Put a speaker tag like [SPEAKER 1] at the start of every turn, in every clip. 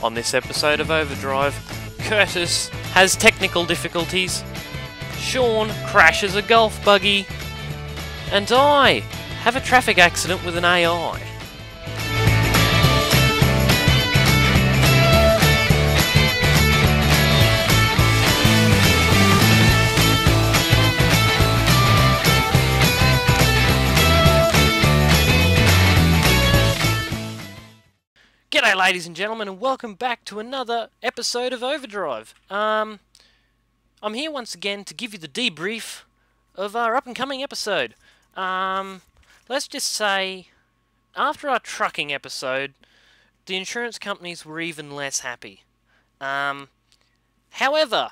[SPEAKER 1] On this episode of Overdrive, Curtis has technical difficulties, Sean crashes a golf buggy, and I have a traffic accident with an AI. G'day ladies and gentlemen, and welcome back to another episode of Overdrive. I'm here once again to give you the debrief of our up-and-coming episode. Let's just say, after our trucking episode, the insurance companies were even less happy. However,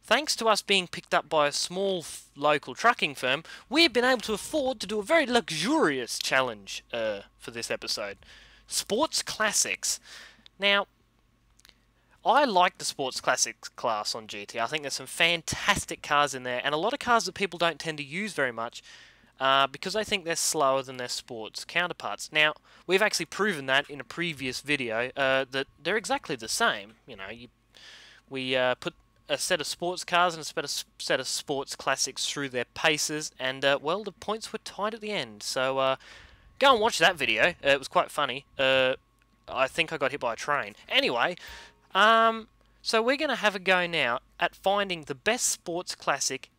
[SPEAKER 1] thanks to us being picked up by a small local trucking firm, we've been able to afford to do a very luxurious challenge for this episode. Sports Classics. Now, I like the Sports Classics class on GT. I think there's some fantastic cars in there, and a lot of cars that people don't tend to use very much because they think they're slower than their sports counterparts. Now, we've actually proven that in a previous video, that they're exactly the same. You know, we put a set of sports cars and a set of Sports Classics through their paces, and, well, the points were tied at the end. So, go and watch that video. It was quite funny. I think I got hit by a train. Anyway, so we're going to have a go now at finding the best sports classic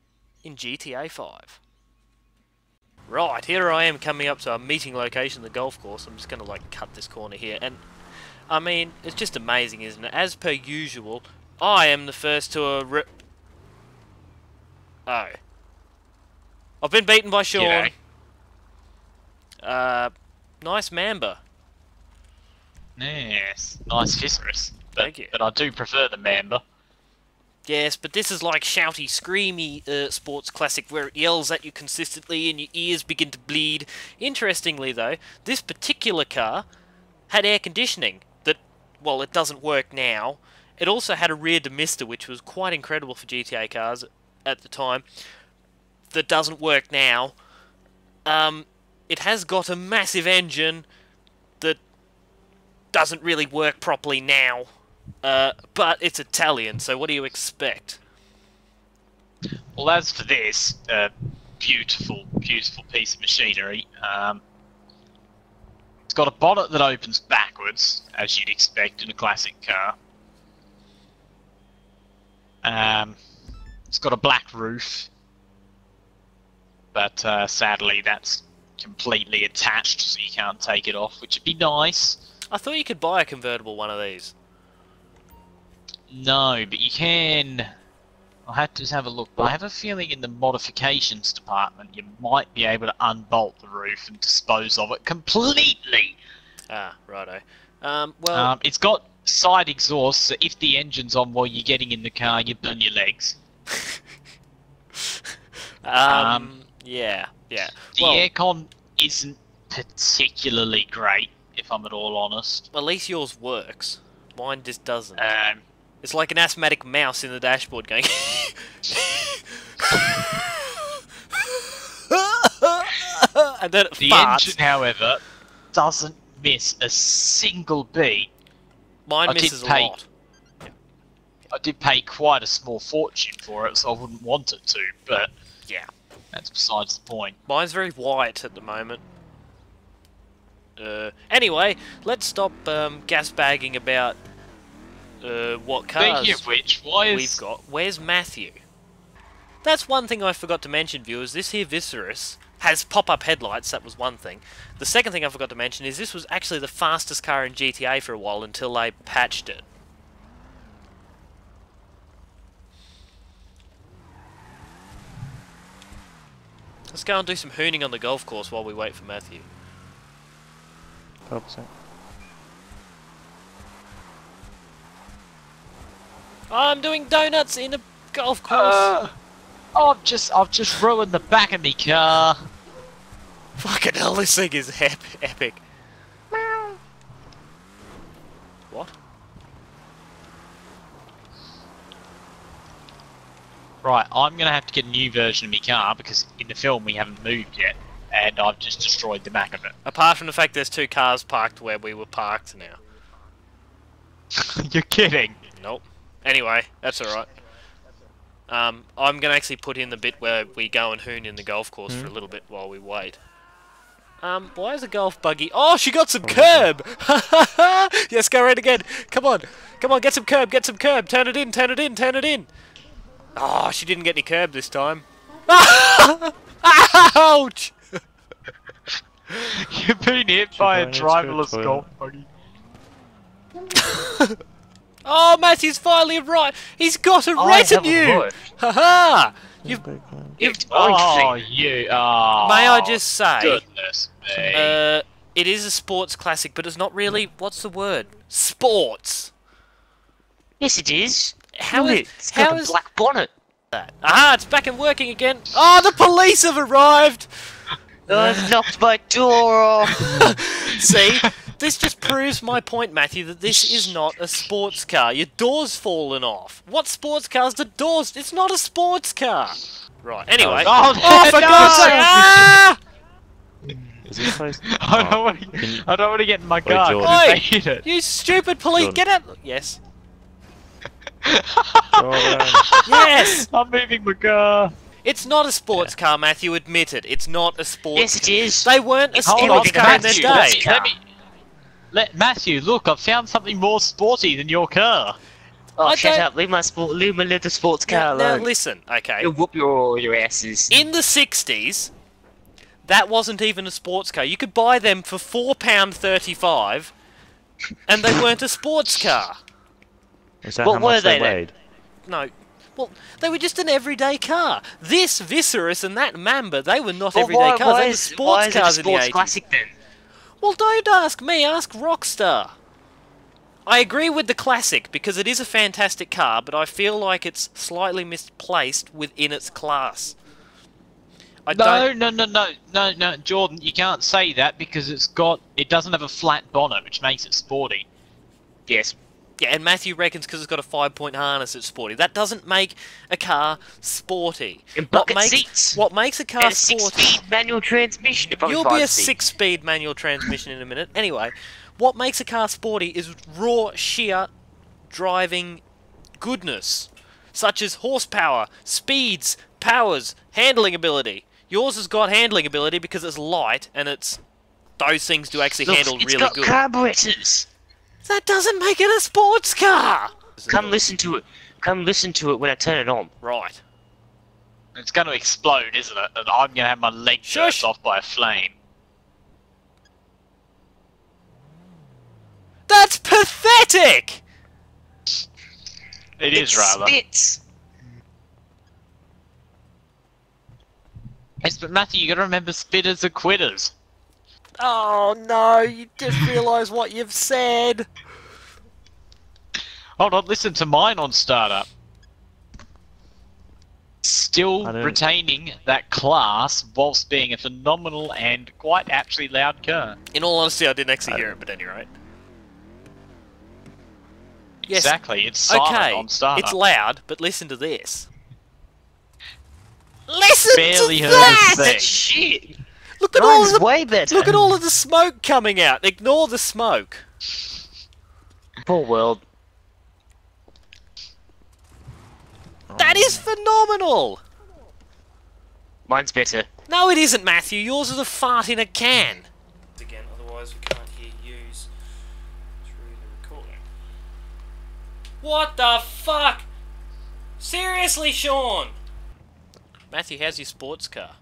[SPEAKER 1] in GTA 5. Right, here I am coming up to our meeting location, the golf course. I'm just going to, like, cut this corner here. And, I mean, it's just amazing, isn't it? As per usual, I am the first to Oh. I've been beaten by Sean.
[SPEAKER 2] G'day.
[SPEAKER 1] Nice Mamba.
[SPEAKER 2] Yes, nice Viscera.
[SPEAKER 1] Thank you.
[SPEAKER 2] But I do prefer the Mamba.
[SPEAKER 1] Yes, but this is like shouty, screamy sports classic where it yells at you consistently and your ears begin to bleed. Interestingly, though, this particular car had air conditioning that, well, it doesn't work now. It also had a rear demister, which was quite incredible for GTA cars at the time, that doesn't work now. It has got a massive engine that doesn't really work properly now, but it's Italian, so what do you expect?
[SPEAKER 2] Well, as for this, beautiful, beautiful piece of machinery. It's got a bonnet that opens backwards, as you'd expect in a classic car. It's got a black roof, but sadly that's completely attached, so you can't take it off, which would be nice.
[SPEAKER 1] I thought you could buy a convertible one of these.
[SPEAKER 2] No, but you can. I'll have to have a look. But I have a feeling in the modifications department you might be able to unbolt the roof and dispose of it completely.
[SPEAKER 1] Ah, righto. Well,
[SPEAKER 2] it's got side exhaust, so if the engine's on while you're getting in the car, you burn your legs.
[SPEAKER 1] Yeah.
[SPEAKER 2] The aircon isn't particularly great, if I'm at all honest.
[SPEAKER 1] At least yours works. Mine just doesn't. It's like an asthmatic mouse in the dashboard going... and then it
[SPEAKER 2] the
[SPEAKER 1] farts.
[SPEAKER 2] engine, however, doesn't miss a single beat.
[SPEAKER 1] Mine misses a lot.
[SPEAKER 2] I did pay quite a small fortune for it, so I wouldn't want it to, but...
[SPEAKER 1] Yeah.
[SPEAKER 2] That's besides the point.
[SPEAKER 1] Mine's very white at the moment. Anyway, let's stop gas-bagging about what cars
[SPEAKER 2] Speaking of which,
[SPEAKER 1] we've got. Where's Matthew? That's one thing I forgot to mention, viewers. This here Viscera has pop-up headlights, that was one thing. The second thing I forgot to mention is this was actually the fastest car in GTA for a while until they patched it. Let's go and do some hooning on the golf course while we wait for Matthew.
[SPEAKER 3] 12%.
[SPEAKER 1] I'm doing donuts in a golf course.
[SPEAKER 2] I've just ruined the back of me car.
[SPEAKER 1] Fucking hell, this thing is epic. What?
[SPEAKER 2] Right, I'm going to have to get a new version of my car because in the film we haven't moved yet, and I've just destroyed the back of it.
[SPEAKER 1] Apart from the fact there's two cars parked where we were parked now.
[SPEAKER 2] You're kidding.
[SPEAKER 1] Nope. Anyway, that's alright. I'm gonna actually put in the bit where we go and hoon in the golf course for a little bit while we wait. Why is a golf buggy? Oh, she got some curb! Yes, go around again. Come on. Come on, get some curb, get some curb. Turn it in, turn it in, turn it in. Oh, she didn't get any curb this time. Ouch!
[SPEAKER 2] You've been hit by a driverless golf buggy.
[SPEAKER 1] Oh, Matthew's finally arrived. He's got a retinue. Haha! You've.
[SPEAKER 2] Oh, you. Oh,
[SPEAKER 1] may I just say?
[SPEAKER 2] Goodness me.
[SPEAKER 1] It is a sports classic, but it's not really. What's the word? Sports.
[SPEAKER 3] Yes, it is.
[SPEAKER 1] How
[SPEAKER 3] Look,
[SPEAKER 1] is?
[SPEAKER 3] it's got
[SPEAKER 1] How
[SPEAKER 3] a
[SPEAKER 1] is
[SPEAKER 3] black bonnet.
[SPEAKER 1] that? Ah, it's back and working again. Oh, the police have arrived.
[SPEAKER 3] I've knocked my door off.
[SPEAKER 1] See, this just proves my point, Matthew, that this is not a sports car. Your door's fallen off. What sports car's the doors? It's not a sports car. Right. Anyway.
[SPEAKER 2] Oh,
[SPEAKER 1] for
[SPEAKER 2] no!
[SPEAKER 1] God's sake! Ah!
[SPEAKER 4] Is this place?
[SPEAKER 2] I don't want to get in my car.
[SPEAKER 4] Jordan.
[SPEAKER 1] Oi!
[SPEAKER 2] They hit it.
[SPEAKER 1] You stupid police!
[SPEAKER 4] Jordan.
[SPEAKER 1] Get out! Yes.
[SPEAKER 4] Jordan.
[SPEAKER 1] Yes.
[SPEAKER 2] I'm moving my car.
[SPEAKER 1] It's not a sports car, Matthew. Admit it. It's not a sports.
[SPEAKER 3] Yes, it is.
[SPEAKER 1] They weren't a
[SPEAKER 3] It's
[SPEAKER 1] sports
[SPEAKER 3] everything
[SPEAKER 1] car in their
[SPEAKER 3] Matthew,
[SPEAKER 1] day.
[SPEAKER 3] let's-
[SPEAKER 2] Matthew, look, I've found something more sporty than your car.
[SPEAKER 3] Oh,
[SPEAKER 1] I
[SPEAKER 3] shut
[SPEAKER 1] don't-
[SPEAKER 3] up. Leave my little sports car
[SPEAKER 1] Now
[SPEAKER 3] alone.
[SPEAKER 1] listen, okay.
[SPEAKER 3] You'll whoop your asses.
[SPEAKER 1] In the 60s, that wasn't even a sports car. You could buy them for £4.35, and they weren't a sports car.
[SPEAKER 4] Is that
[SPEAKER 3] What
[SPEAKER 4] how
[SPEAKER 3] were
[SPEAKER 4] much
[SPEAKER 3] they
[SPEAKER 4] they
[SPEAKER 3] then?
[SPEAKER 4] weighed?
[SPEAKER 1] No. Well, they were just an everyday car. This Viscera and that Mamba, they were not everyday cars. They were sports
[SPEAKER 3] why
[SPEAKER 1] cars
[SPEAKER 3] is it
[SPEAKER 1] in
[SPEAKER 3] a
[SPEAKER 1] the
[SPEAKER 3] sports
[SPEAKER 1] 80s.
[SPEAKER 3] classic then?
[SPEAKER 1] Well, don't ask me, ask Rockstar. I agree with the classic, because it is a fantastic car, but I feel like it's slightly misplaced within its class.
[SPEAKER 2] No, Jordan, you can't say that because it doesn't have a flat bonnet, which makes it sporty.
[SPEAKER 3] Yes.
[SPEAKER 1] Yeah, and Matthew reckons because it's got a 5-point harness, it's sporty. That doesn't make a car sporty.
[SPEAKER 3] And bucket seats.
[SPEAKER 1] What makes a car
[SPEAKER 3] And a
[SPEAKER 1] sporty?
[SPEAKER 3] 6-speed manual transmission. Probably
[SPEAKER 1] You'll be a
[SPEAKER 3] 5-speed.
[SPEAKER 1] 6-speed manual transmission in a minute. Anyway, what makes a car sporty is raw, sheer driving goodness, such as horsepower, speeds, powers, handling ability. Yours has got handling ability because it's light and those things do actually
[SPEAKER 3] Look,
[SPEAKER 1] handle
[SPEAKER 3] it's
[SPEAKER 1] really
[SPEAKER 3] got
[SPEAKER 1] good.
[SPEAKER 3] carburetors.
[SPEAKER 1] That doesn't make it a sports car.
[SPEAKER 3] Come listen to it. Come listen to it when I turn it on.
[SPEAKER 1] Right.
[SPEAKER 2] It's going to explode, isn't it? And I'm going to have my leg
[SPEAKER 1] Shush.
[SPEAKER 2] burst off by a flame.
[SPEAKER 1] That's pathetic.
[SPEAKER 2] It is rather.
[SPEAKER 3] Spits.
[SPEAKER 2] Yes, but Matthew, you got to remember spitters are quitters.
[SPEAKER 1] Oh no, you just realise what you've said.
[SPEAKER 2] Hold on, listen to mine on startup. Still
[SPEAKER 4] I don't-
[SPEAKER 2] retaining that class whilst being a phenomenal and quite actually loud car.
[SPEAKER 1] In all honesty, I didn't actually hear it, but anyway. Yes.
[SPEAKER 2] Exactly, it's silent
[SPEAKER 1] Okay,
[SPEAKER 2] on startup.
[SPEAKER 1] it's loud, but listen to this. Listen
[SPEAKER 2] Barely
[SPEAKER 1] to
[SPEAKER 2] heard
[SPEAKER 1] that!
[SPEAKER 2] a thing.
[SPEAKER 3] Shit.
[SPEAKER 1] Look at all
[SPEAKER 3] Mine's
[SPEAKER 1] of the
[SPEAKER 3] way better.
[SPEAKER 1] look at all of the smoke coming out. Ignore the smoke.
[SPEAKER 3] Poor world.
[SPEAKER 1] That is phenomenal.
[SPEAKER 3] Mine's better.
[SPEAKER 1] No, it isn't, Matthew. Yours is a fart in a can. Again, otherwise we can't hear yous through the recording. What the fuck? Seriously, Sean? Matthew, how's your sports car?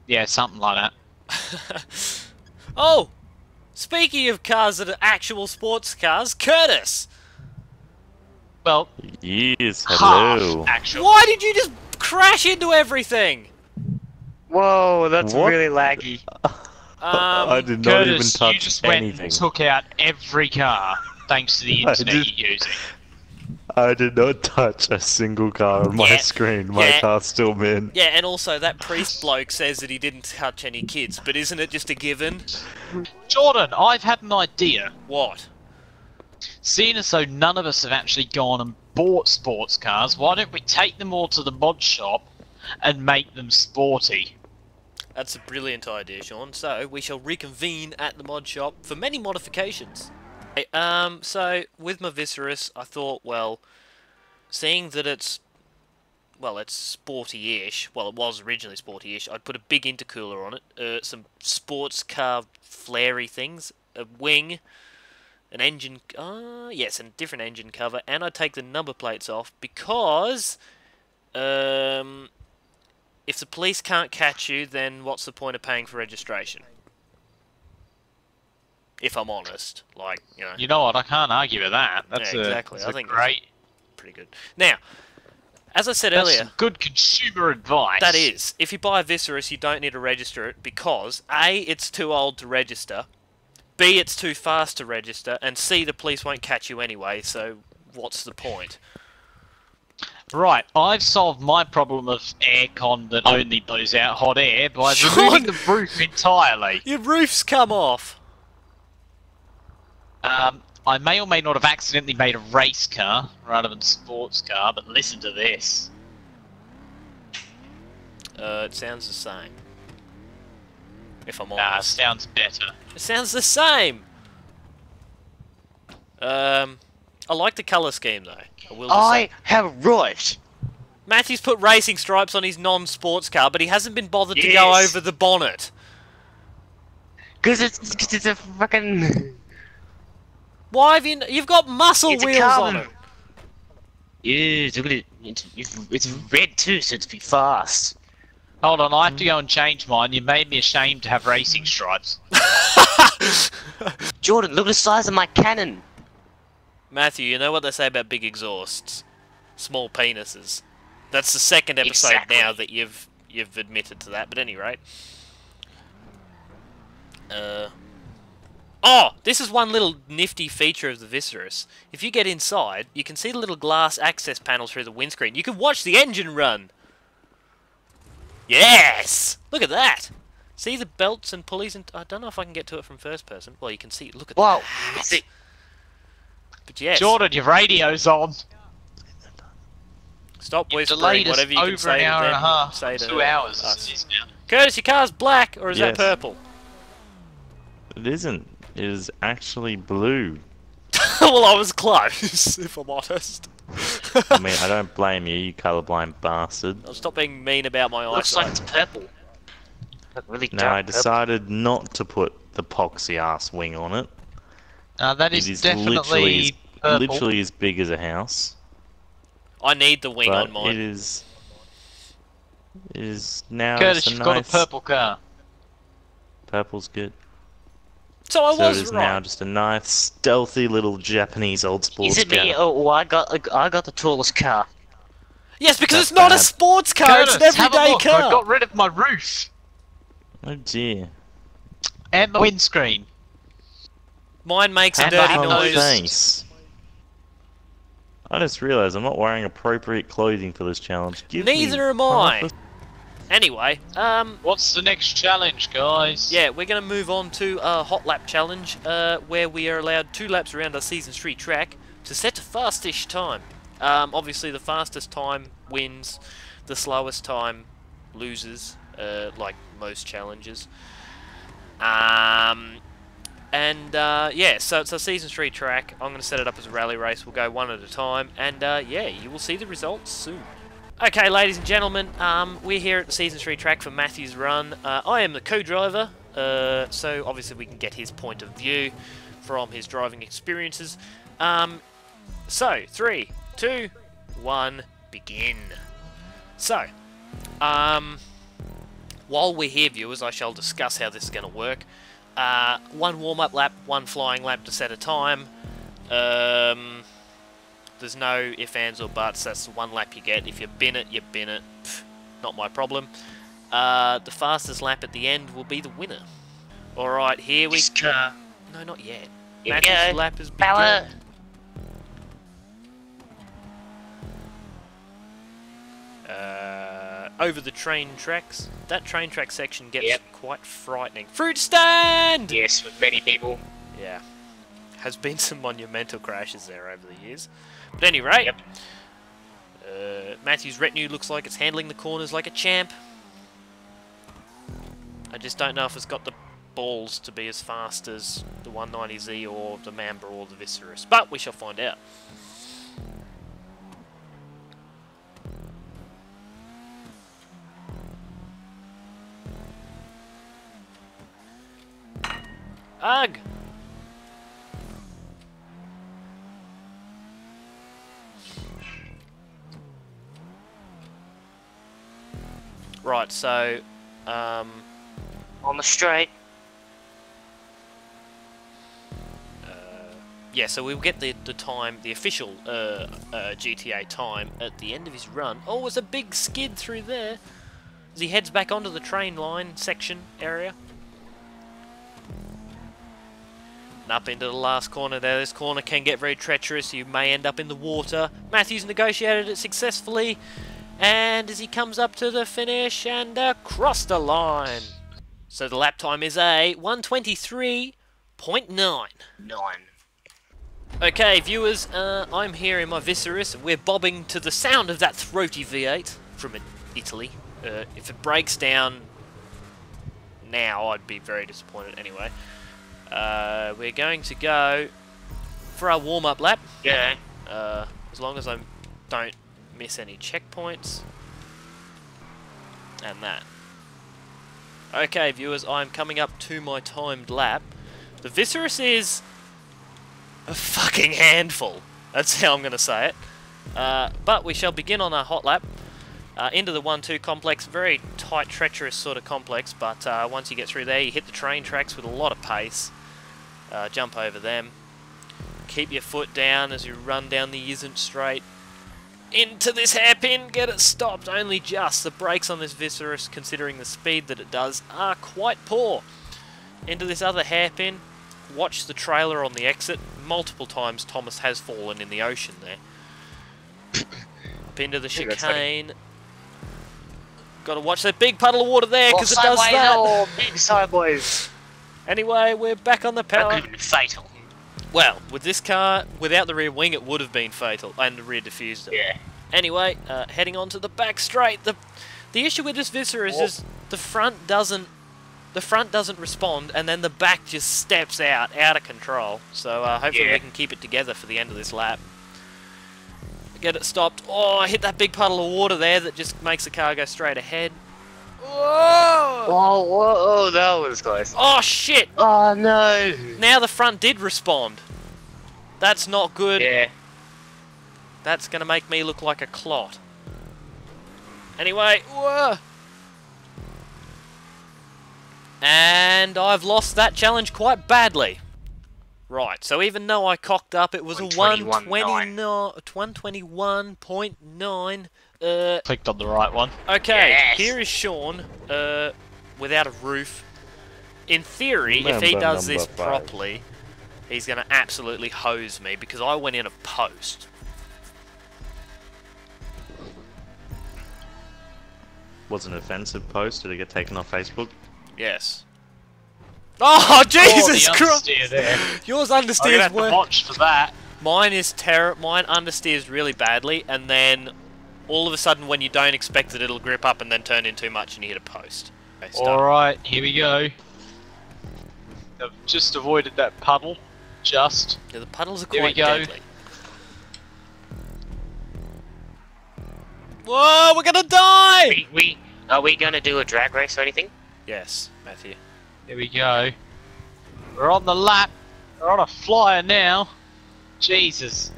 [SPEAKER 2] Yeah, something like that.
[SPEAKER 1] Oh! Speaking of cars that are actual sports cars, Curtis!
[SPEAKER 2] Well,
[SPEAKER 4] Yes,
[SPEAKER 2] half
[SPEAKER 4] hello.
[SPEAKER 2] actually.
[SPEAKER 1] Why did you just crash into everything?
[SPEAKER 3] Whoa, that's
[SPEAKER 4] What?
[SPEAKER 3] really laggy.
[SPEAKER 4] I did not even
[SPEAKER 2] Curtis, you
[SPEAKER 4] touch
[SPEAKER 2] just went
[SPEAKER 4] anything.
[SPEAKER 2] and took out every car thanks to the
[SPEAKER 4] I
[SPEAKER 2] internet
[SPEAKER 4] did.
[SPEAKER 2] you're using.
[SPEAKER 4] I did not touch a single car on my
[SPEAKER 1] Yeah,
[SPEAKER 4] screen. My
[SPEAKER 1] yeah.
[SPEAKER 4] car's still mint.
[SPEAKER 1] Yeah, and also that priest bloke says that he didn't touch any kids, but isn't it just a given?
[SPEAKER 2] Jordan, I've had an idea.
[SPEAKER 1] What?
[SPEAKER 2] Seeing as though none of us have actually gone and bought sports cars, why don't we take them all to the mod shop and make them sporty?
[SPEAKER 1] That's a brilliant idea, Sean. So we shall reconvene at the mod shop for many modifications. Okay, so with my Viscera, I thought, well, seeing that it's sporty-ish. Well, it was originally sporty-ish. I'd put a big intercooler on it, some sports car flary things, a wing, an engine. Yes, a different engine cover, and I'd take the number plates off because, if the police can't catch you, then what's the point of paying for registration? If I'm honest, like, you know.
[SPEAKER 2] You know what? I can't argue with that. That's
[SPEAKER 1] Yeah, exactly.
[SPEAKER 2] That's
[SPEAKER 1] I think
[SPEAKER 2] great.
[SPEAKER 1] that's pretty good. Now, as I said
[SPEAKER 2] That's
[SPEAKER 1] earlier,
[SPEAKER 2] some good consumer advice.
[SPEAKER 1] that is, if you buy a Viscera, you don't need to register it because A, it's too old to register, B, it's too fast to register, and C, the police won't catch you anyway, so what's the point?
[SPEAKER 2] Right, I've solved my problem of aircon that only blows out hot air by
[SPEAKER 1] Sean!
[SPEAKER 2] removing the roof entirely.
[SPEAKER 1] Your roof's come off!
[SPEAKER 2] I may or may not have accidentally made a race car rather than sports car, but listen to this.
[SPEAKER 1] It sounds the same. If I'm
[SPEAKER 2] Nah,
[SPEAKER 1] honest.
[SPEAKER 2] sounds better.
[SPEAKER 1] It sounds the same! I like the colour scheme though. I will just say.
[SPEAKER 3] I have right.
[SPEAKER 1] Matthew's put racing stripes on his non-sports car, but he hasn't been bothered to go
[SPEAKER 3] Yes.
[SPEAKER 1] over the bonnet.
[SPEAKER 3] Cause it's a fucking.
[SPEAKER 1] Why have you've got muscle
[SPEAKER 3] It's a
[SPEAKER 1] wheels on
[SPEAKER 3] carbon.
[SPEAKER 1] it?
[SPEAKER 3] Yeah, look at it. It's red too, so it's be fast.
[SPEAKER 2] Hold on, I have to go and change mine. You made me ashamed to have racing stripes.
[SPEAKER 3] Jordan, look at the size of my cannon.
[SPEAKER 1] Matthew, you know what they say about big exhausts? Small penises. That's the second episode
[SPEAKER 3] Exactly.
[SPEAKER 1] now that you've admitted to that, but at any rate. Oh! This is one little nifty feature of the Viscera. If you get inside, you can see the little glass access panel through the windscreen. You can watch the engine run! Yes! Look at that! See the belts and pulleys and... I don't know if I can get to it from first person. Well, you can see... Look at
[SPEAKER 3] Wow,
[SPEAKER 1] that!
[SPEAKER 3] is it?
[SPEAKER 1] But yes.
[SPEAKER 2] Jordan, your radio's on.
[SPEAKER 1] Stop
[SPEAKER 2] You've
[SPEAKER 1] whispering,
[SPEAKER 2] delayed us
[SPEAKER 1] whatever you can
[SPEAKER 2] over
[SPEAKER 1] say
[SPEAKER 2] an hour
[SPEAKER 1] to
[SPEAKER 2] and
[SPEAKER 1] them,
[SPEAKER 2] a half.
[SPEAKER 1] say to
[SPEAKER 2] 2 hours
[SPEAKER 1] us.
[SPEAKER 2] it is now.
[SPEAKER 1] Curtis, your car's black, or is that
[SPEAKER 4] Yes.
[SPEAKER 1] purple?
[SPEAKER 4] It isn't. It is actually blue.
[SPEAKER 1] Well, I was close, if I'm honest.
[SPEAKER 4] I mean, I don't blame you, you colourblind bastard.
[SPEAKER 1] I'll stop being mean about my
[SPEAKER 3] Looks like
[SPEAKER 1] eyesight.
[SPEAKER 3] it's purple. Like really
[SPEAKER 4] No,
[SPEAKER 3] dark
[SPEAKER 4] I
[SPEAKER 3] purple.
[SPEAKER 4] decided not to put the poxy ass wing on it.
[SPEAKER 2] That
[SPEAKER 4] It
[SPEAKER 2] is
[SPEAKER 4] is
[SPEAKER 2] definitely purple.
[SPEAKER 4] literally as big as a house.
[SPEAKER 1] I need the wing
[SPEAKER 4] But
[SPEAKER 1] on mine.
[SPEAKER 4] it is now
[SPEAKER 2] Curtis,
[SPEAKER 4] just a
[SPEAKER 2] you've got a
[SPEAKER 4] nice...
[SPEAKER 2] purple car.
[SPEAKER 4] Purple's good.
[SPEAKER 1] So I
[SPEAKER 4] So it
[SPEAKER 1] was
[SPEAKER 4] is
[SPEAKER 1] right.
[SPEAKER 4] now just a nice, stealthy little Japanese old sports
[SPEAKER 3] Is it me?
[SPEAKER 4] car.
[SPEAKER 3] Oh, I got the tallest car.
[SPEAKER 1] Yes, because
[SPEAKER 4] That's
[SPEAKER 1] it's not a
[SPEAKER 4] bad.
[SPEAKER 1] sports car,
[SPEAKER 2] Curtis,
[SPEAKER 1] it's an
[SPEAKER 2] have a
[SPEAKER 1] everyday
[SPEAKER 2] look.
[SPEAKER 1] car.
[SPEAKER 2] I got rid of my roof
[SPEAKER 4] Oh dear.
[SPEAKER 2] and the windscreen.
[SPEAKER 1] Mine makes a
[SPEAKER 2] And
[SPEAKER 1] dirty
[SPEAKER 2] my
[SPEAKER 4] Oh,
[SPEAKER 1] noise.
[SPEAKER 4] thanks. I just realised I'm not wearing appropriate clothing for this challenge. Give me
[SPEAKER 1] Neither am I.
[SPEAKER 4] half
[SPEAKER 1] Anyway,
[SPEAKER 2] What's the next challenge, guys?
[SPEAKER 1] yeah, we're going to move on to a hot lap challenge, where we are allowed 2 laps around our Season 3 track to set a fastish time. Obviously, the fastest time wins, the slowest time loses, like most challenges. Yeah, so it's a Season 3 track. I'm going to set it up as a rally race. We'll go one at a time, and yeah, you will see the results soon. Okay, ladies and gentlemen, we're here at the Season 3 track for Matthew's run. I am the co-driver, so obviously we can get his point of view from his driving experiences. So, 3, 2, 1, begin. So, while we're here, viewers, I shall discuss how this is going to work. 1 warm-up lap, 1 flying lap to set a time. There's no ifs, ands, or buts. That's the 1 lap you get. If you bin it, you bin it. Pff, not my problem. The fastest lap at the end will be the winner. Alright, here we...
[SPEAKER 3] This car.
[SPEAKER 1] No, not yet.
[SPEAKER 3] Here we
[SPEAKER 1] Matthew's
[SPEAKER 3] go.
[SPEAKER 1] lap has
[SPEAKER 3] Power.
[SPEAKER 1] begun. Over the train tracks. That train track section gets
[SPEAKER 3] Yep.
[SPEAKER 1] quite frightening. Fruit stand!
[SPEAKER 3] Yes, with many people.
[SPEAKER 1] Yeah. Has been some monumental crashes there over the years. But at any rate,
[SPEAKER 3] Yep.
[SPEAKER 1] Matthew's retinue looks like it's handling the corners like a champ. I just don't know if it's got the balls to be as fast as the 190Z or the Mamba or the Viscera, but we shall find out. Ugh! Right, so,
[SPEAKER 3] On the straight.
[SPEAKER 1] yeah, so we'll get the time, the official GTA time at the end of his run. Oh, there's a big skid through there. As he heads back onto the train line section area. And up into the last corner there. This corner can get very treacherous. You may end up in the water. Matthews negotiated it successfully. And as he comes up to the finish and across the line. So the lap time is a 1:23.9.
[SPEAKER 3] 9.
[SPEAKER 1] Okay, viewers, I'm here in my Viscera, and we're bobbing to the sound of that throaty V8 from Italy. If it breaks down now, I'd be very disappointed anyway. We're going to go for our warm-up lap.
[SPEAKER 3] Yeah.
[SPEAKER 1] As long as I don't miss any checkpoints. And that. Okay, viewers, I'm coming up to my timed lap. The Viscera is a fucking handful. That's how I'm going to say it. But we shall begin on our hot lap. Into the 1-2 complex. Very tight, treacherous sort of complex. But once you get through there, you hit the train tracks with a lot of pace. Jump over them. Keep your foot down as you run down the isn't straight. Into this hairpin, get it stopped only just. The brakes on this Viscera, considering the speed that it does, are quite poor. Into this other hairpin, watch the trailer on the exit. Multiple times Thomas has fallen in the ocean there. Up into the chicane. Got to watch that big puddle of water there because it does that.
[SPEAKER 3] Oh, big sideways.
[SPEAKER 1] Anyway, we're back on the
[SPEAKER 3] That
[SPEAKER 1] power.
[SPEAKER 3] could have been fatal.
[SPEAKER 1] Well, with this car, without the rear wing, it would have been fatal, and the rear diffuser.
[SPEAKER 3] Yeah.
[SPEAKER 1] Anyway, heading on to the back straight. The issue with this Viscera is just the front doesn't respond, and then the back just steps out of control. So hopefully we can keep it together for the end of this lap. Get it stopped. Oh, I hit that big puddle of water there that just makes the car go straight ahead. Whoa!
[SPEAKER 3] Whoa, that was close.
[SPEAKER 1] Oh shit!
[SPEAKER 3] Oh no!
[SPEAKER 1] Now the front did respond. That's not good.
[SPEAKER 3] Yeah.
[SPEAKER 1] That's gonna make me look like a clot. Anyway, whoa! And I've lost that challenge quite badly. Right, so even though I cocked up, it was a 121.9.
[SPEAKER 2] Clicked on the right one.
[SPEAKER 1] Okay,
[SPEAKER 3] Yes.
[SPEAKER 1] here is Sean, without a roof. In theory, if he does this
[SPEAKER 4] Number 5.
[SPEAKER 1] properly, he's going to absolutely hose me because I went in a post.
[SPEAKER 4] Was an offensive post? Did it get taken off Facebook?
[SPEAKER 1] Yes. Oh, Jesus
[SPEAKER 2] the
[SPEAKER 1] Christ!
[SPEAKER 2] understeer there.
[SPEAKER 1] Yours
[SPEAKER 2] I'm gonna
[SPEAKER 1] understeers
[SPEAKER 2] have to
[SPEAKER 1] work.
[SPEAKER 2] watch for that.
[SPEAKER 1] Mine is Mine understeers really badly, and then all of a sudden, when you don't expect it, it'll grip up and then turn in too much, and you hit a post. Okay, start.
[SPEAKER 2] Alright, here we go. I've just avoided that puddle. Just.
[SPEAKER 1] Yeah, the puddles are
[SPEAKER 2] Here we
[SPEAKER 1] quite
[SPEAKER 2] go.
[SPEAKER 1] deadly. Whoa, we're gonna die!
[SPEAKER 3] Are we gonna do a drag race or anything?
[SPEAKER 1] Yes, Matthew.
[SPEAKER 2] Here we go. We're on the lap. We're on a flyer now. Jesus.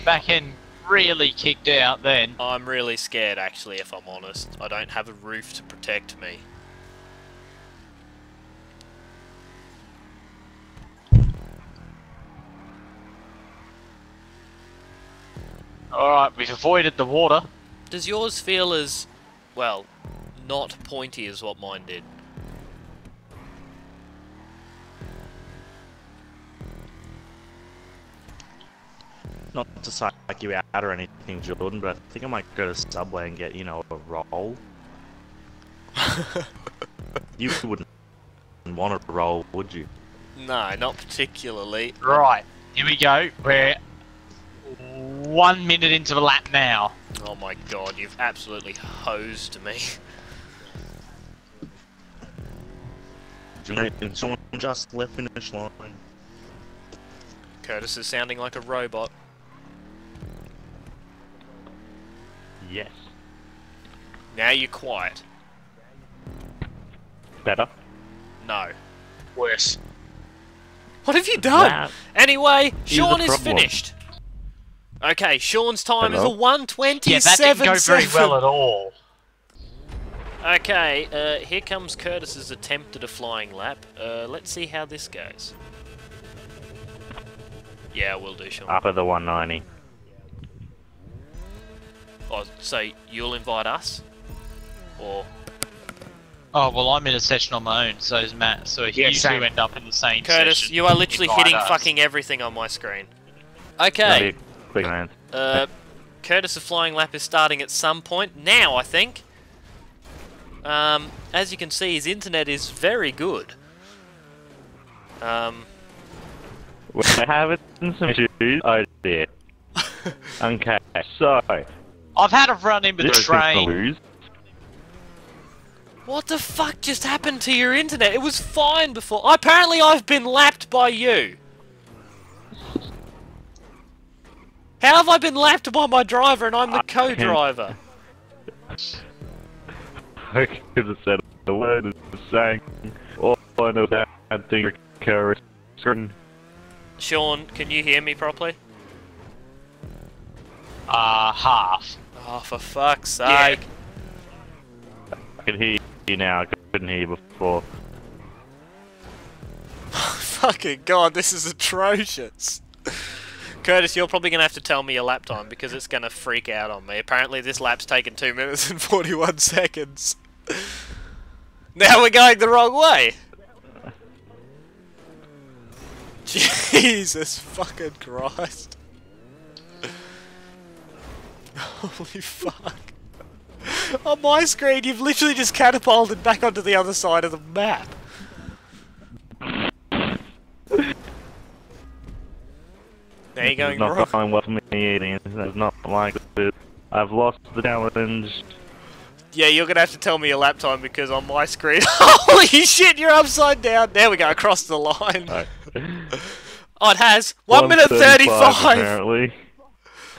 [SPEAKER 2] Back end really kicked out then.
[SPEAKER 1] I'm really scared, actually, if I'm honest. I don't have a roof to protect me.
[SPEAKER 2] Alright, we've avoided the water.
[SPEAKER 1] Does yours feel as, well, not pointy as what mine did?
[SPEAKER 4] Not to psych you out or anything, Jordan, but I think I might go to Subway and get, you know, a roll. You wouldn't want a roll, would you?
[SPEAKER 1] No, not particularly.
[SPEAKER 2] Right, here we go. We're 1 minute into the lap now.
[SPEAKER 1] Oh my god, you've absolutely hosed me.
[SPEAKER 4] Someone just left finish line.
[SPEAKER 1] Curtis is sounding like a robot.
[SPEAKER 4] Yes.
[SPEAKER 1] Now you're quiet.
[SPEAKER 4] Better.
[SPEAKER 1] No.
[SPEAKER 3] Worse.
[SPEAKER 1] What have you done?
[SPEAKER 4] That
[SPEAKER 1] Anyway,
[SPEAKER 4] is
[SPEAKER 1] Sean
[SPEAKER 4] the
[SPEAKER 1] is
[SPEAKER 4] problem.
[SPEAKER 1] finished. Okay, Sean's time is a
[SPEAKER 4] Hello?
[SPEAKER 1] 1:27.
[SPEAKER 2] Yeah, that didn't go very well at all.
[SPEAKER 1] Okay, here comes Curtis's attempt at a flying lap. Let's see how this goes. Yeah, we'll do, Sean.
[SPEAKER 4] Up at the 190.
[SPEAKER 1] Oh, so you'll invite us? Or...
[SPEAKER 2] Oh, well, I'm in a session on my own, so is Matt, so if
[SPEAKER 3] Yeah,
[SPEAKER 2] you
[SPEAKER 3] same.
[SPEAKER 2] two end up in the same
[SPEAKER 1] Curtis,
[SPEAKER 2] session...
[SPEAKER 1] you are literally
[SPEAKER 2] invite
[SPEAKER 1] hitting
[SPEAKER 2] us.
[SPEAKER 1] fucking everything on my screen.
[SPEAKER 4] That'd
[SPEAKER 1] Okay,
[SPEAKER 4] be a quick man.
[SPEAKER 1] Curtis' flying lap is starting at some point. Now, I think. As you can see, his internet is very good.
[SPEAKER 4] We're having some issues. Oh dear. Okay, so
[SPEAKER 2] I've had a run in with the
[SPEAKER 4] this is gonna
[SPEAKER 2] train.
[SPEAKER 4] lose.
[SPEAKER 1] What the fuck just happened to your internet? It was fine before. Apparently I've been lapped by you. How have I been lapped by my driver and I'm the co-driver?
[SPEAKER 4] I could have said the word is saying all I know that thing occurs.
[SPEAKER 1] Sean, can you hear me properly?
[SPEAKER 2] Half.
[SPEAKER 1] Oh, for fuck's sake.
[SPEAKER 4] I can hear you now. I couldn't hear you before.
[SPEAKER 1] Fucking god, this is atrocious. Curtis, you're probably going to have to tell me your lap time because it's going to freak out on me. Apparently this lap's taken 2 minutes and 41 seconds. Now we're going the wrong way. Jesus fucking Christ. Holy fuck. On my screen, you've literally just catapulted back onto the other side of the map. Now you're going
[SPEAKER 4] It's not
[SPEAKER 1] wrong.
[SPEAKER 4] going well for me eating. It's not like this. I've lost the challenge.
[SPEAKER 1] Yeah, you're gonna have to tell me your lap time because on my screen, holy shit, you're upside down. There we go, across the line.
[SPEAKER 4] Right.
[SPEAKER 1] Oh, it has 1 minute 35.
[SPEAKER 4] Apparently.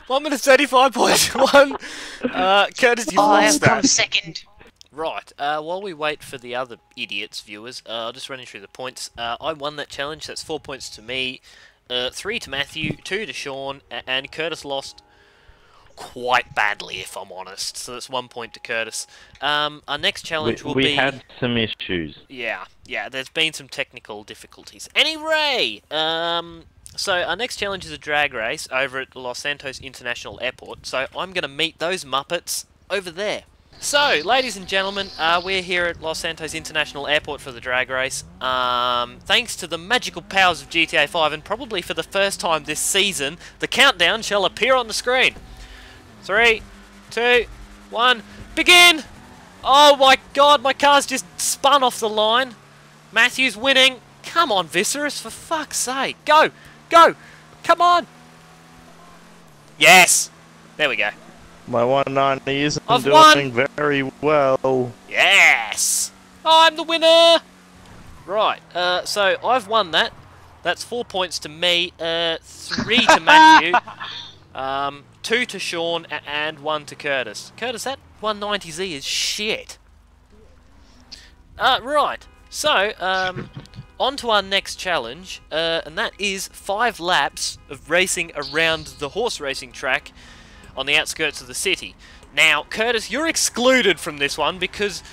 [SPEAKER 1] 1 minute 35.1. Curtis, you've lost
[SPEAKER 3] I've come
[SPEAKER 1] that.
[SPEAKER 3] second.
[SPEAKER 1] Right. While we wait for the other idiots, viewers, I'll just running through the points. I won that challenge. That's 4 points to me, 3 to Matthew, 2 to Sean, and Curtis lost quite badly, if I'm honest. So that's 1 point to Curtis. Our next challenge will be...
[SPEAKER 4] We had some issues.
[SPEAKER 1] Yeah, there's been some technical difficulties. Anyway, so our next challenge is a drag race over at Los Santos International Airport. So I'm going to meet those Muppets over there. So, ladies and gentlemen, we're here at Los Santos International Airport for the drag race. Thanks to the magical powers of GTA 5, and probably for the first time this season, the countdown shall appear on the screen. 3, 2, 1, begin! Oh my god, my car's just spun off the line. Matthew's winning. Come on, Viscera, for fuck's sake. Go! Go! Come on! Yes! There we go.
[SPEAKER 4] My 190 isn't
[SPEAKER 1] I've
[SPEAKER 4] doing very well.
[SPEAKER 1] Yes! I'm the winner! Right, so I've won that. That's 4 points to me, 3 to Matthew, 2 to Sean, and 1 to Curtis. Curtis, that 190Z is shit. Right, so, on to our next challenge, and that is 5 laps of racing around the horse racing track on the outskirts of the city. Now, Curtis, you're excluded from this one because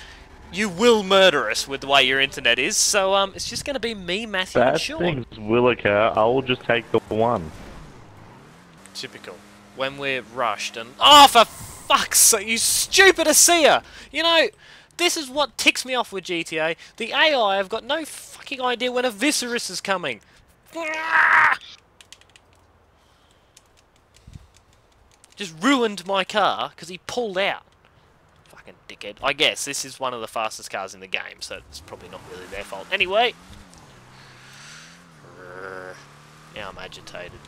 [SPEAKER 1] you will murder us with the way your internet is, so it's just going to be me, Matthew, and
[SPEAKER 4] Bad
[SPEAKER 1] Sean.
[SPEAKER 4] things will occur. I will just take the one.
[SPEAKER 1] Typical. When we're rushed and... Oh, for fuck's sake, you stupid Asia! You know, this is what ticks me off with GTA. The AI have got no fucking idea when a Viscera is coming. Just ruined my car because he pulled out. Fucking dickhead. I guess this is one of the fastest cars in the game, so it's probably not really their fault. Anyway. Now I'm agitated.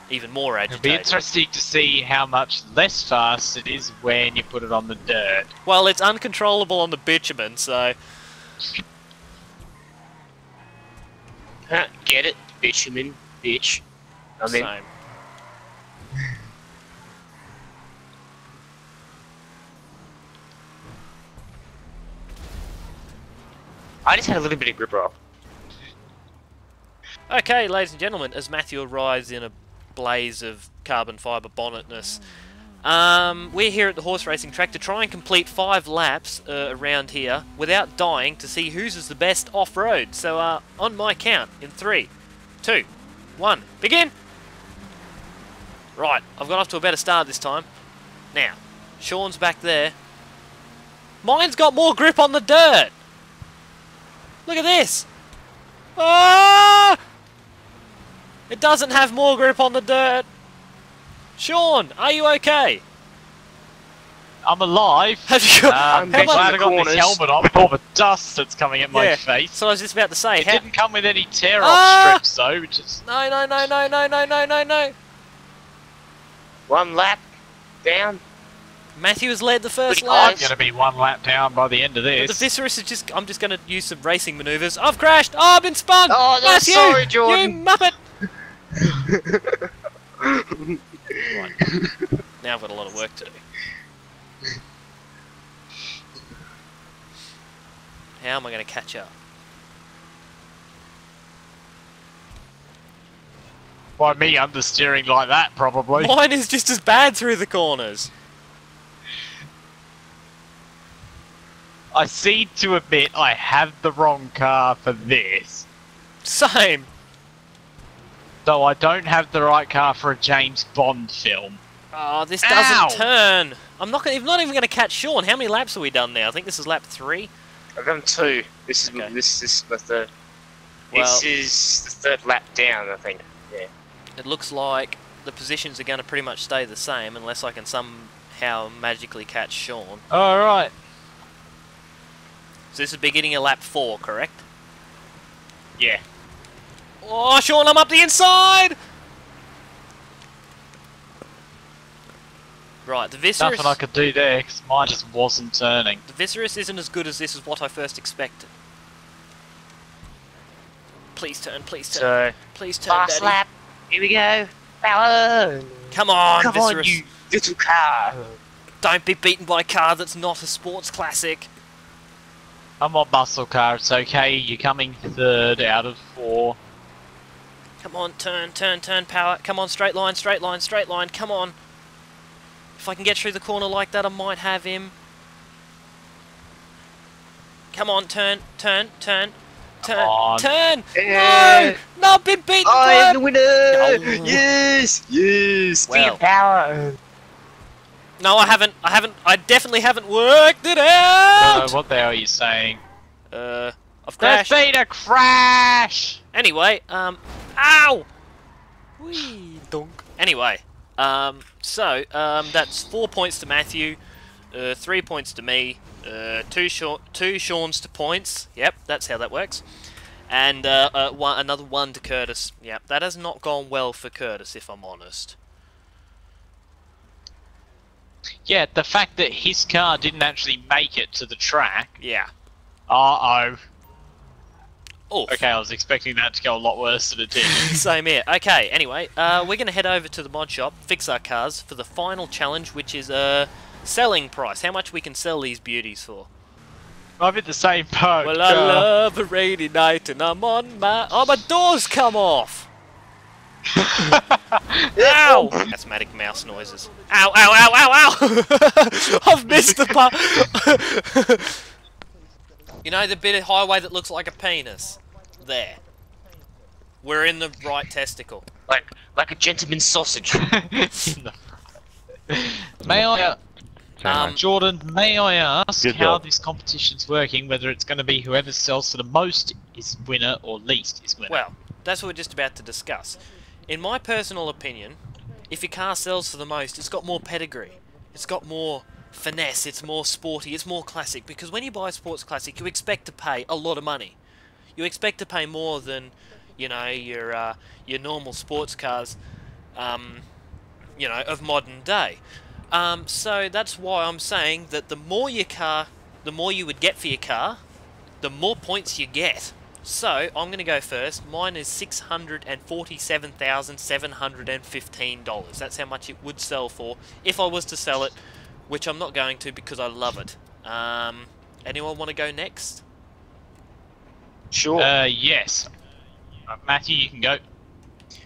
[SPEAKER 1] Even more
[SPEAKER 2] It'll
[SPEAKER 1] agitated.
[SPEAKER 2] be interesting to see how much less fast it is when you put it on the dirt.
[SPEAKER 1] Well, it's uncontrollable on the bitumen, so...
[SPEAKER 3] Get it, bitumen, bitch. I mean,
[SPEAKER 1] Same.
[SPEAKER 3] I just had a little bit of grip off.
[SPEAKER 1] Okay, ladies and gentlemen, as Matthew arrives in a blaze of carbon fibre bonnetness, we're here at the horse racing track to try and complete 5 laps around here without dying to see whose is the best off-road. So, on my count, in 3, 2, 1, begin! Right, I've got off to a better start this time. Now, Sean's back there. Mine's got more grip on the dirt! Look at this! Ah! It doesn't have more grip on the dirt! Sean, are you okay?
[SPEAKER 2] I'm alive.
[SPEAKER 1] Have you got,
[SPEAKER 2] I'm
[SPEAKER 3] how
[SPEAKER 2] glad
[SPEAKER 3] much-
[SPEAKER 2] I got this
[SPEAKER 3] corners.
[SPEAKER 2] helmet on with all the dust that's coming at my
[SPEAKER 1] Yeah,
[SPEAKER 2] face.
[SPEAKER 1] so I was just about to say,
[SPEAKER 2] It
[SPEAKER 1] how...
[SPEAKER 2] didn't come with any tear-off
[SPEAKER 1] Ah!
[SPEAKER 2] strips though, which is...
[SPEAKER 1] No, no, no, no, no, no, no, no, no!
[SPEAKER 3] 1 lap down.
[SPEAKER 1] Matthew has led the first
[SPEAKER 3] Pretty
[SPEAKER 1] lap.
[SPEAKER 2] I'm going to be 1 lap down by the end of
[SPEAKER 1] The
[SPEAKER 2] this.
[SPEAKER 1] Viscera is just... I'm just going to use some racing manoeuvres. I've crashed! Oh, I've been spun!
[SPEAKER 3] Oh, no,
[SPEAKER 1] Matthew!
[SPEAKER 3] sorry, Jordan.
[SPEAKER 1] You muppet! Right. Now I've got a lot of work to do. How am I going to catch up?
[SPEAKER 2] By me understeering like that, probably.
[SPEAKER 1] Mine is just as bad through the corners.
[SPEAKER 2] I seem to admit I have the wrong car for this.
[SPEAKER 1] Same.
[SPEAKER 2] So I don't have the right car for a James Bond film.
[SPEAKER 1] Oh, this
[SPEAKER 2] Ow!
[SPEAKER 1] doesn't turn. I'm not even going to catch Sean. How many laps have we done now? I think this is lap 3.
[SPEAKER 3] I've done 2. This is
[SPEAKER 1] Okay.
[SPEAKER 3] this is the third.
[SPEAKER 1] Well-
[SPEAKER 3] This is the 3rd lap down, I think. Yeah.
[SPEAKER 1] It looks like the positions are going to pretty much stay the same unless I can somehow magically catch Sean.
[SPEAKER 2] Alright.
[SPEAKER 1] So this is beginning of lap 4, correct?
[SPEAKER 3] Yeah.
[SPEAKER 1] Oh, Sean, I'm up the inside! Right, the
[SPEAKER 2] Nothing I
[SPEAKER 1] Viscerus...
[SPEAKER 2] could do there, because mine just wasn't turning.
[SPEAKER 1] The Viscerus isn't as good as this is what I first expected. Please turn, please turn.
[SPEAKER 3] So,
[SPEAKER 1] Please turn,
[SPEAKER 3] fast
[SPEAKER 1] Daddy.
[SPEAKER 3] lap. Here we go. Power.
[SPEAKER 1] Come on,
[SPEAKER 3] Come
[SPEAKER 1] Viscerus.
[SPEAKER 3] on, you little car.
[SPEAKER 1] Don't be beaten by a car that's not a sports classic.
[SPEAKER 2] I'm on muscle car, it's okay, you're coming 3rd out of 4.
[SPEAKER 1] Come on, turn, turn, turn, power. Come on, straight line, straight line, straight line. Come on. If I can get through the corner like that, I might have him. Come on, turn, turn, turn, turn,
[SPEAKER 2] on.
[SPEAKER 1] turn.
[SPEAKER 3] Yeah.
[SPEAKER 1] No, no, I've been beaten.
[SPEAKER 3] I am
[SPEAKER 1] by
[SPEAKER 3] the
[SPEAKER 1] a-
[SPEAKER 3] winner.
[SPEAKER 1] Oh.
[SPEAKER 3] Yes, yes.
[SPEAKER 1] Well.
[SPEAKER 3] Well. Power.
[SPEAKER 1] No, I haven't. I definitely haven't worked it out.
[SPEAKER 2] What the hell are you saying?
[SPEAKER 1] I've
[SPEAKER 2] There's
[SPEAKER 1] crashed.
[SPEAKER 2] been a crash!
[SPEAKER 1] Anyway, ow! Whee, dunk. Anyway, that's 4 points to Matthew, 3 points to me, two Sean's to points. Yep, that's how that works. And another 1 to Curtis. Yep, that has not gone well for Curtis, if I'm honest.
[SPEAKER 2] Yeah, the fact that his car didn't actually make it to the track.
[SPEAKER 1] Yeah.
[SPEAKER 2] Uh-oh.
[SPEAKER 1] Oh.
[SPEAKER 2] Okay, I was expecting that to go a lot worse than it did.
[SPEAKER 1] Same here. Okay, anyway, we're going to head over to the mod shop, fix our cars, for the final challenge, which is selling price. How much we can sell these beauties for.
[SPEAKER 2] I'm in the same boat.
[SPEAKER 1] Well, I love a rainy night and I'm on my... Oh, my door's come off! Ow! Asthmatic mouse noises. Ow, ow, ow, ow, ow! I've missed the part. You know the bit of highway that looks like a penis? There. We're in the right testicle.
[SPEAKER 3] Like a gentleman's sausage.
[SPEAKER 2] May I...
[SPEAKER 1] Um,
[SPEAKER 2] Jordan, may I ask
[SPEAKER 4] Good
[SPEAKER 2] how
[SPEAKER 4] job.
[SPEAKER 2] this competition's working, whether it's going to be whoever sells for the most is winner or least is winner?
[SPEAKER 1] Well, that's what we're just about to discuss. In my personal opinion, if your car sells for the most, it's got more pedigree. It's got more finesse, it's more sporty, it's more classic. Because when you buy a sports classic, you expect to pay a lot of money. You expect to pay more than, you know, your normal sports cars, you know, of modern day. So that's why I'm saying that the more you would get for your car, the more points you get. So, I'm going to go first. Mine is $647,715. That's how much it would sell for if I was to sell it, which I'm not going to because I love it. Anyone want to go next?
[SPEAKER 3] Sure.
[SPEAKER 2] Yes. Matthew, you can go.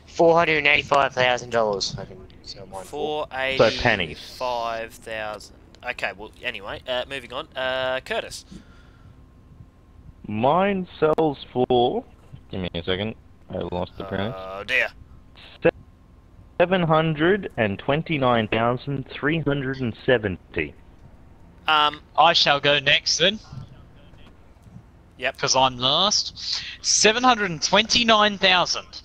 [SPEAKER 3] $485,000. I can sell mine for.
[SPEAKER 4] So pennies.
[SPEAKER 1] 485,000. Okay, well, anyway, moving on. Curtis.
[SPEAKER 5] Mine sells for. Give me a second. I lost the price.
[SPEAKER 1] Oh dear.
[SPEAKER 5] $729,370.
[SPEAKER 2] I shall go next then.
[SPEAKER 1] Yep.
[SPEAKER 2] Because I'm last. 729,000.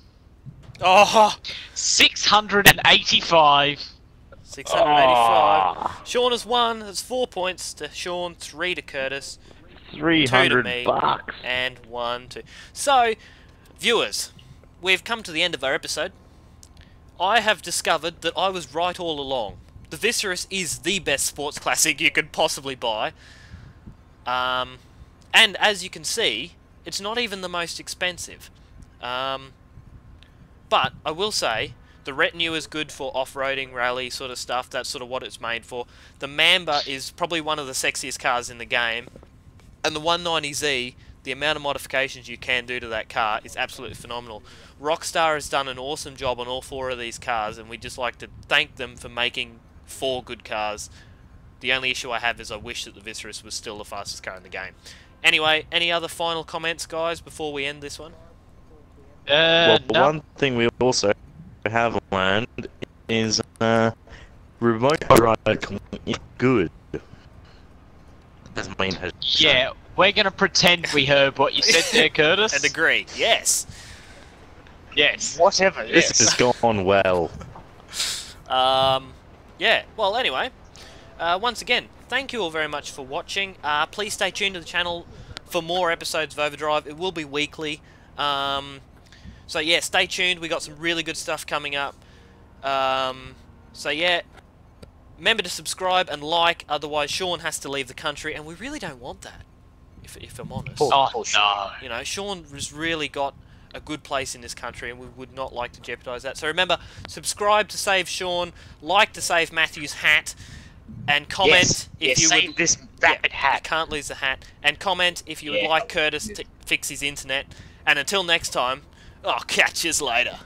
[SPEAKER 1] Oh,
[SPEAKER 2] 685.
[SPEAKER 1] 685. Sean has won. That's 4 points to Sean, 3 to Curtis,
[SPEAKER 5] 300
[SPEAKER 1] me.
[SPEAKER 5] bucks.
[SPEAKER 1] and 1 to... So, viewers, we've come to the end of our episode. I have discovered that I was right all along. The Viscera is the best sports classic you could possibly buy. And as you can see, it's not even the most expensive. But I will say, the retinue is good for off-roading, rally sort of stuff. That's sort of what it's made for. The Mamba is probably one of the sexiest cars in the game. And the 190Z, the amount of modifications you can do to that car is absolutely phenomenal. Rockstar has done an awesome job on all 4 of these cars, and we'd just like to thank them for making 4 good cars. The only issue I have is I wish that the Viscera was still the fastest car in the game. Anyway, any other final comments, guys, before we end this one?
[SPEAKER 4] Well,
[SPEAKER 2] No.
[SPEAKER 4] one thing we also have learned is remote drive is good. Doesn't mean it.
[SPEAKER 2] Yeah, we're going to pretend we heard what you said there, Curtis.
[SPEAKER 1] And agree, yes.
[SPEAKER 2] Yes.
[SPEAKER 3] Whatever.
[SPEAKER 4] This has gone well.
[SPEAKER 1] Yeah, well, anyway, once again, thank you all very much for watching. Please stay tuned to the channel for more episodes of Overdrive. It will be weekly. So yeah, stay tuned. We got some really good stuff coming up. So yeah, remember to subscribe and like, otherwise Sean has to leave the country, and we really don't want that, if I'm honest.
[SPEAKER 2] Oh, no.
[SPEAKER 1] You know, Sean has really got a good place in this country, and we would not like to jeopardise that. So remember, subscribe to save Sean, like to save Matthew's hat, and comment if you
[SPEAKER 3] save
[SPEAKER 1] would...
[SPEAKER 3] this rapid
[SPEAKER 1] You
[SPEAKER 3] hat.
[SPEAKER 1] can't lose the hat. And comment if you would like Curtis to fix his internet. And until next time, I'll catch yous later.